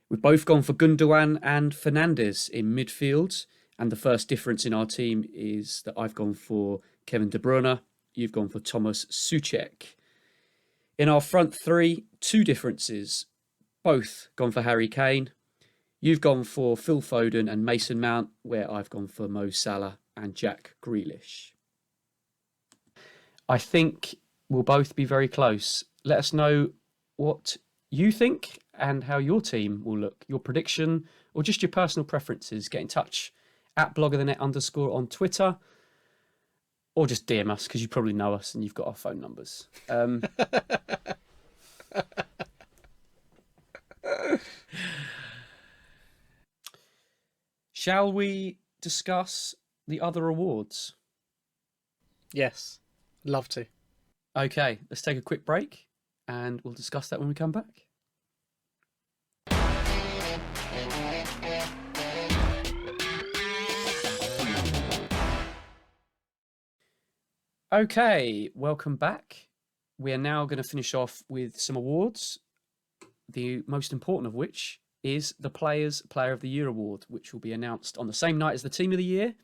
A: We've both gone for Gundogan and Fernandes in midfield, and the first difference in our team is that I've gone for Kevin De Bruyne, you've gone for Thomas Souček. In our front 3, 2 differences. Both gone for Harry Kane. You've gone for Phil Foden and Mason Mount, where I've gone for Mo Salah and Jack Grealish. I think we'll both be very close. Let us know what you think and how your team will look, your prediction, or just your personal preferences. Get in touch at bloggerthenet_ on Twitter, or just DM us because you probably know us and you've got our phone numbers. Shall we discuss the other awards?
B: Yes, love to.
A: Okay, let's take a quick break and we'll discuss that when we come back. Okay, welcome back. We are now going to finish off with some awards, the most important of which is the Players' Player of the Year award, which will be announced on the same night as the Team of the Year.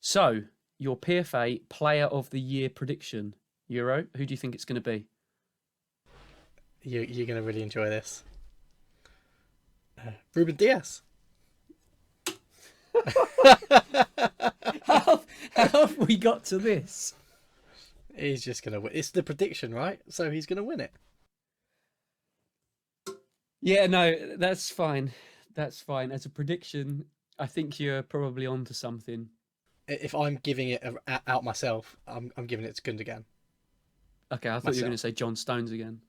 A: So, your PFA Player of the Year prediction, Euro, who do you think it's going to be?
B: You're going to really enjoy this. Ruben Diaz.
A: How have we got to this?
B: He's just going to win. It's the prediction, right? So he's going to win it.
A: Yeah, no, that's fine. That's fine. As a prediction, I think you're probably onto something.
B: If I'm giving it out myself, I'm giving it to Gundogan.
A: Okay, I thought you were going to say John Stones again.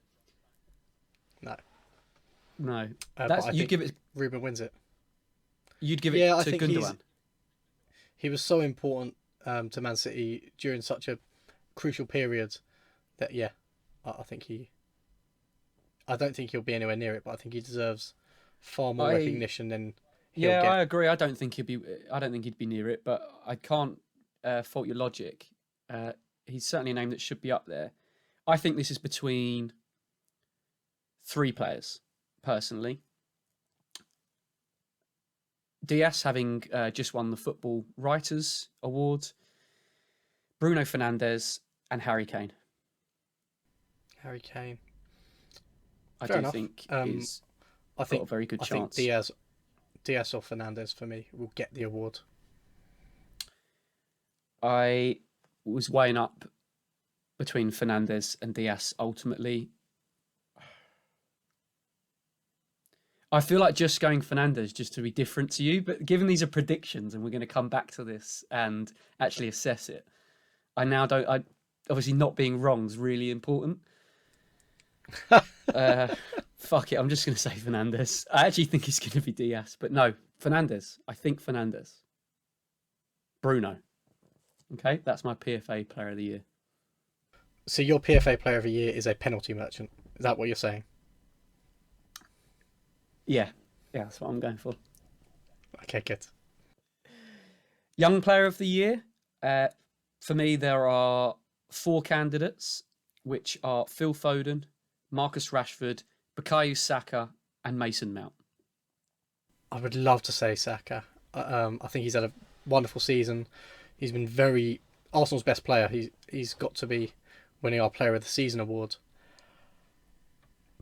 A: No. You'd give it.
B: Ruben wins it.
A: You'd give it to Gundogan.
B: He was so important to Man City during such a crucial period that I think I don't think he'll be anywhere near it, but I think he deserves far more recognition than he'll get.
A: I agree. I don't think he'd be near it, but I can't fault your logic. He's certainly a name that should be up there. I think this is between three players, personally. Diaz, having just won the Football Writers Award, Bruno Fernandes, and Harry Kane.
B: Harry Kane.
A: I
B: Fair
A: do
B: enough.
A: think is
B: I
A: got a
B: think
A: very good
B: I
A: chance.
B: think Diaz or Fernandes for me will get the award.
A: I was weighing up between Fernandes and Diaz ultimately. I feel like just going Fernandes just to be different to you, but given these are predictions and we're going to come back to this and actually assess it, I now don't. I obviously not being wrong is really important. Fuck it, I'm just going to say Fernandes. I actually think it's going to be Diaz, but no, Fernandes. I think Fernandes. Bruno. Okay, that's my PFA Player of the Year.
B: So your PFA Player of the Year is a penalty merchant. Is that what you're saying?
A: Yeah, that's what I'm going for.
B: Okay, good.
A: Young Player of the Year. For me, there are 4 candidates, which are Phil Foden, Marcus Rashford, Bukayo Saka, and Mason Mount.
B: I would love to say Saka. I think he's had a wonderful season. He's been very Arsenal's best player. He's got to be winning our Player of the Season award.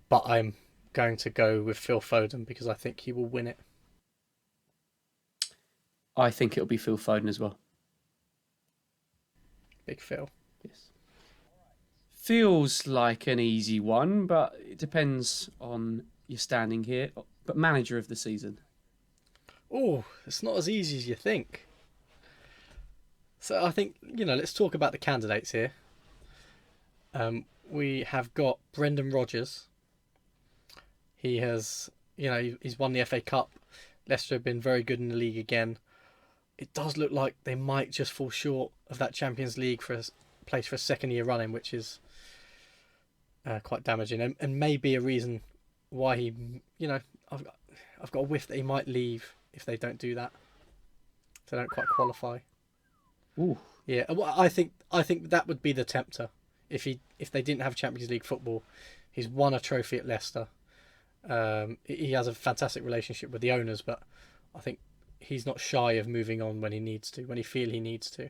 B: But I'm going to go with Phil Foden because I think he will win it.
A: I think it'll be Phil Foden as well.
B: Big Phil.
A: Yes. Feels like an easy one, but it depends on your standing here. But manager of the season.
B: Oh, it's not as easy as you think. So I think, let's talk about the candidates here. We have got Brendan Rodgers. He has, he's won the FA Cup. Leicester have been very good in the league again. It does look like they might just fall short of that Champions League for a place for a second year running, which is quite damaging, and may be a reason why he, I've got a whiff that he might leave if they don't do that. If they don't quite qualify.
A: Ooh.
B: Yeah, well, I think that would be the tempter if they didn't have Champions League football. He's won a trophy at Leicester. He has a fantastic relationship with the owners, but I think he's not shy of moving on when he needs to, when he feels he needs to.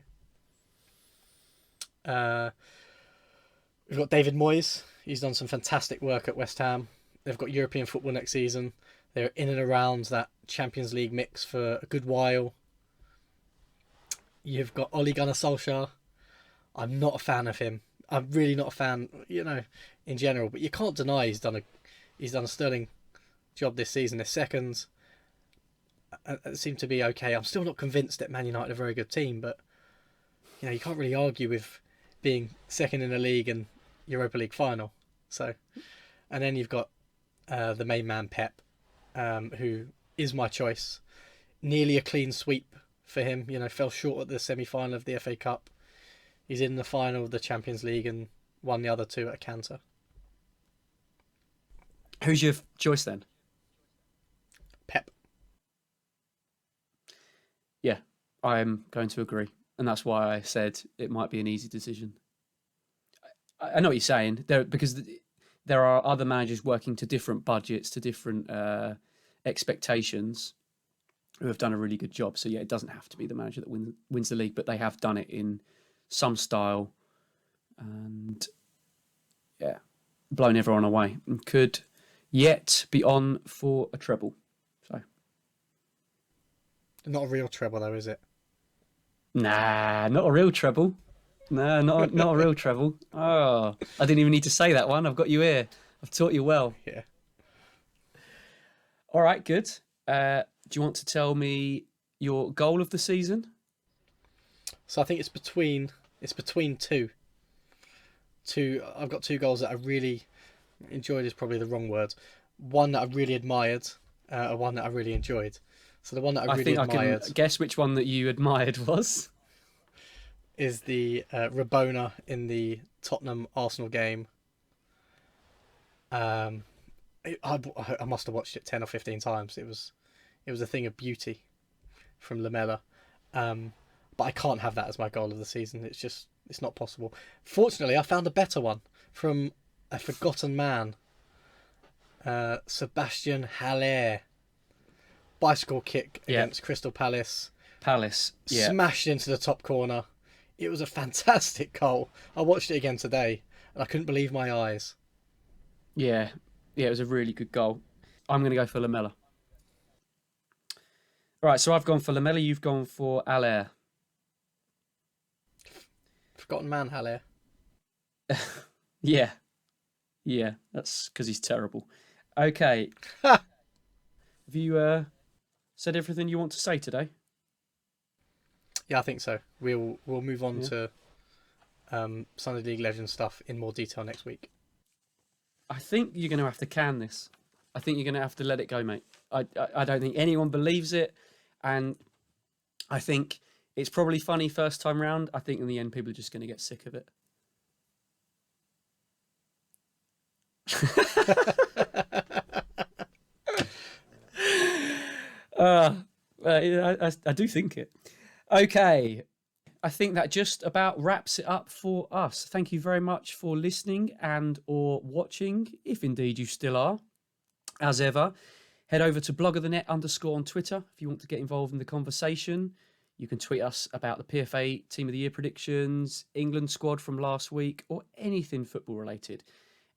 B: We've got David Moyes. He's done some fantastic work at West Ham. They've got European football next season. They're in and around that Champions League mix for a good while. You've got Ole Gunnar Solskjaer. I'm not a fan of him. I'm really not a fan, in general. But you can't deny he's done a sterling job this season. They're second. It seemed to be okay. I'm still not convinced that Man United are a very good team, but you can't really argue with being second in the league and Europa League final. So, and then you've got the main man Pep, who is my choice. Nearly a clean sweep for him. Fell short at the semi-final of the FA Cup. He's in the final of the Champions League and won the other 2 at a canter.
A: Who's your choice then?
B: Pep.
A: Yeah, I'm going to agree. And that's why I said it might be an easy decision. I know what you're saying, because there are other managers working to different budgets, to different expectations, who have done a really good job. So yeah, it doesn't have to be the manager that wins the league, but they have done it in some style and blown everyone away and could yet be on for a treble. So
B: not a real treble though, is it?
A: Nah, not a real treble. No, not a real treble. Oh, I didn't even need to say that one. I've got you here. I've taught you well.
B: Yeah.
A: All right, good. Do you want to tell me your goal of the season?
B: So I think it's between 2. I've got 2 goals that I really enjoyed is probably the wrong word. One that I really admired, and one that I really enjoyed. So the one that I really admired,
A: I can guess which one that you admired was,
B: is the Rabona in the Tottenham Arsenal game. I must have watched it 10 or 15 times. It was a thing of beauty from Lamela. But I can't have that as my goal of the season. It's just It's not possible. Fortunately, I found a better one from a forgotten man, Sebastian Haller. Bicycle kick
A: Yeah,
B: against Crystal Palace.
A: Palace. Yeah,
B: Smashed into the top corner. It was a fantastic goal. I watched it again today and I couldn't believe my eyes.
A: yeah, yeah. It was a really good goal. I'm going to go for Lamella. All right, so I've gone for Lamella. You've gone for Allaire.
B: Forgotten man, Haller.
A: Yeah, yeah. That's because he's terrible. Okay,
B: Ha!
A: have you said everything you want to say today?
B: Yeah, I think so. We'll move on
A: Yeah.
B: to Sunday League Legends stuff in more detail next week.
A: I think you're going to have to can this. I think you're going to have to let it go, mate. I don't think anyone believes it, and I think it's probably funny first time round. I think in the end, people are just going to get sick of it. I do think it. Okay. I think that just about wraps it up for us. Thank you very much for listening and or watching, if indeed you still are. As ever, head over to blogofthenet_ on Twitter if you want to get involved in the conversation. You can tweet us about the PFA Team of the Year predictions, England squad from last week, or anything football related.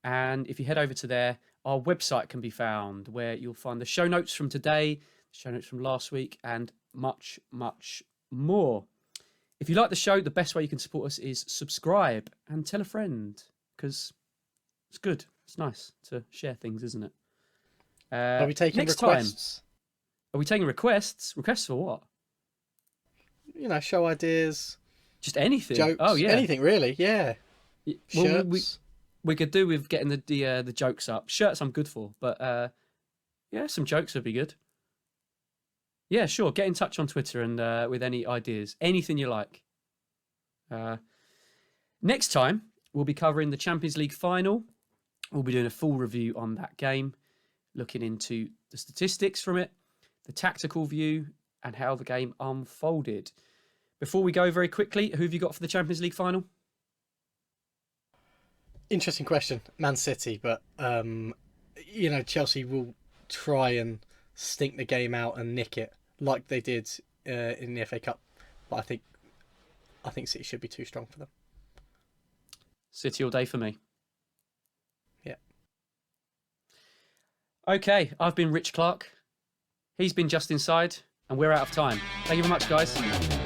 A: And if you head over to there, our website can be found where you'll find the show notes from today, show notes from last week, and much, much more. If you like the show, the best way you can support us is subscribe and tell a friend, because it's good. It's nice to share things, isn't it?
B: Are we taking
A: Next
B: requests?
A: time, are we taking requests? Requests for what?
B: You know, show ideas,
A: Just anything.
B: jokes,
A: Oh yeah,
B: anything really. Yeah,
A: well,
B: shirts.
A: we could do with getting the jokes up. Shirts I'm good for, but yeah, some jokes would be good. Yeah, sure. Get in touch on Twitter and with any ideas, anything you like. Next time we'll be covering the Champions League final. We'll be doing a full review on that game, looking into the statistics from it, the tactical view, and how the game unfolded. Before we go very quickly, who have you got for the Champions League final?
B: Interesting question. Man City, but you know, Chelsea will try and stink the game out and nick it like they did in the FA Cup. But I think City should be too strong for them.
A: City all day for me.
B: Yeah.
A: Okay, I've been Rich Clark. He's been Just Inside, and we're out of time. Thank you very much, guys.